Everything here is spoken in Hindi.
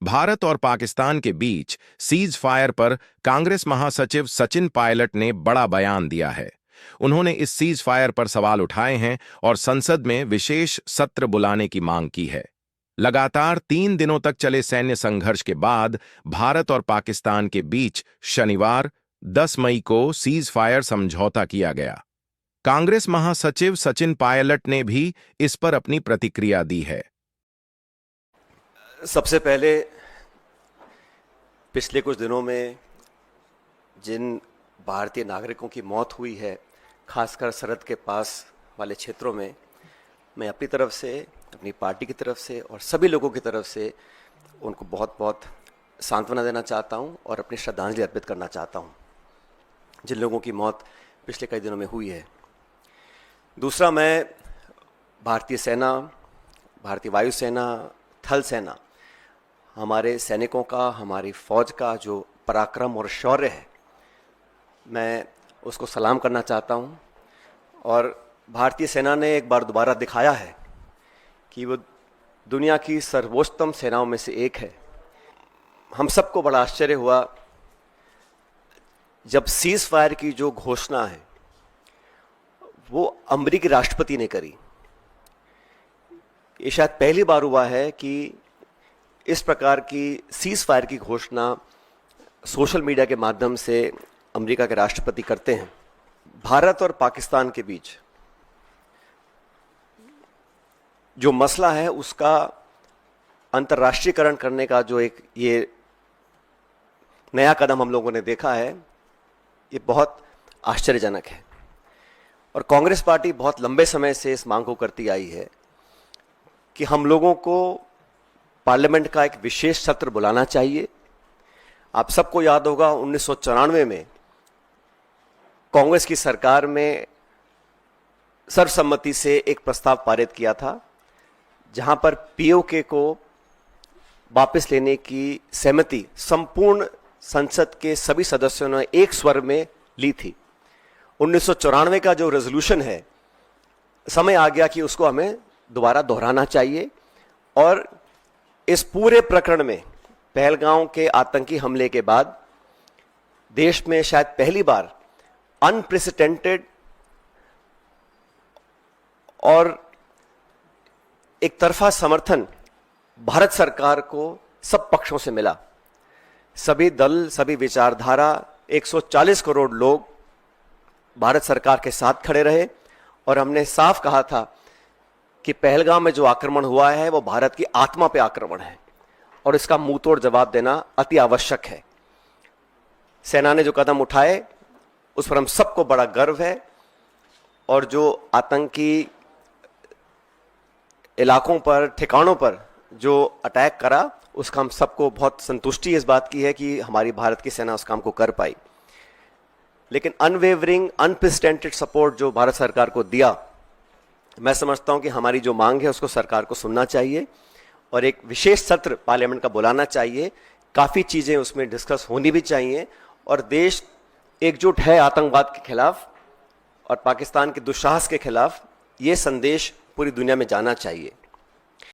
भारत और पाकिस्तान के बीच सीज फायर पर कांग्रेस महासचिव सचिन पायलट ने बड़ा बयान दिया है। उन्होंने इस सीज फायर पर सवाल उठाए हैं और संसद में विशेष सत्र बुलाने की मांग की है। लगातार 3 दिनों तक चले सैन्य संघर्ष के बाद भारत और पाकिस्तान के बीच शनिवार 10 मई को सीज फायर समझौता किया गया। कांग्रेस महासचिव सचिन पायलट ने भी इस पर अपनी प्रतिक्रिया दी है। सबसे पहले पिछले कुछ दिनों में जिन भारतीय नागरिकों की मौत हुई है, खासकर सरहद के पास वाले क्षेत्रों में, मैं अपनी तरफ से, अपनी पार्टी की तरफ से और सभी लोगों की तरफ से उनको बहुत बहुत सांत्वना देना चाहता हूं और अपनी श्रद्धांजलि अर्पित करना चाहता हूं जिन लोगों की मौत पिछले कई दिनों में हुई है। दूसरा, मैं भारतीय सेना, भारतीय वायुसेना, थल सेना, हमारे सैनिकों का, हमारी फौज का जो पराक्रम और शौर्य है, मैं उसको सलाम करना चाहता हूं। और भारतीय सेना ने एक बार दोबारा दिखाया है कि वो दुनिया की सर्वोच्चतम सेनाओं में से एक है। हम सबको बड़ा आश्चर्य हुआ जब सीज फायर की जो घोषणा है वो अमेरिकी राष्ट्रपति ने करी। ये शायद पहली बार हुआ है कि इस प्रकार की सीज फायर की घोषणा सोशल मीडिया के माध्यम से अमेरिका के राष्ट्रपति करते हैं। भारत और पाकिस्तान के बीच जो मसला है उसका अंतर्राष्ट्रीयकरण करने का जो एक ये नया कदम हम लोगों ने देखा है, ये बहुत आश्चर्यजनक है। और कांग्रेस पार्टी बहुत लंबे समय से इस मांग को करती आई है कि हम लोगों को पार्लियामेंट का एक विशेष सत्र बुलाना चाहिए। आप सबको याद होगा 1994 में कांग्रेस की सरकार में सर्वसम्मति से एक प्रस्ताव पारित किया था जहां पर पीओके को वापस लेने की सहमति संपूर्ण संसद के सभी सदस्यों ने एक स्वर में ली थी। 1994 का जो रेजोल्यूशन है, समय आ गया कि उसको हमें दोबारा दोहराना चाहिए। और इस पूरे प्रकरण में, पहलगांव के आतंकी हमले के बाद देश में शायद पहली बार अनप्रेसिडेंटेड और एक तरफा समर्थन भारत सरकार को सब पक्षों से मिला। सभी दल, सभी विचारधारा, 140 करोड़ लोग भारत सरकार के साथ खड़े रहे और हमने साफ कहा था कि पहलगाम में जो आक्रमण हुआ है वो भारत की आत्मा पे आक्रमण है और इसका मुंहतोड़ जवाब देना अति आवश्यक है। सेना ने जो कदम उठाए उस पर हम सबको बड़ा गर्व है और जो आतंकी इलाकों पर, ठिकानों पर जो अटैक करा, उसका हम सबको बहुत संतुष्टि इस बात की है कि हमारी भारत की सेना उस काम को कर पाई। लेकिन अनवेवरिंग, अनप्रेसिडेंटेड सपोर्ट जो भारत सरकार को दिया, मैं समझता हूं कि हमारी जो मांग है उसको सरकार को सुनना चाहिए और एक विशेष सत्र पार्लियामेंट का बुलाना चाहिए। काफ़ी चीज़ें उसमें डिस्कस होनी भी चाहिए और देश एकजुट है आतंकवाद के खिलाफ और पाकिस्तान के दुस्साहस के खिलाफ। ये संदेश पूरी दुनिया में जाना चाहिए।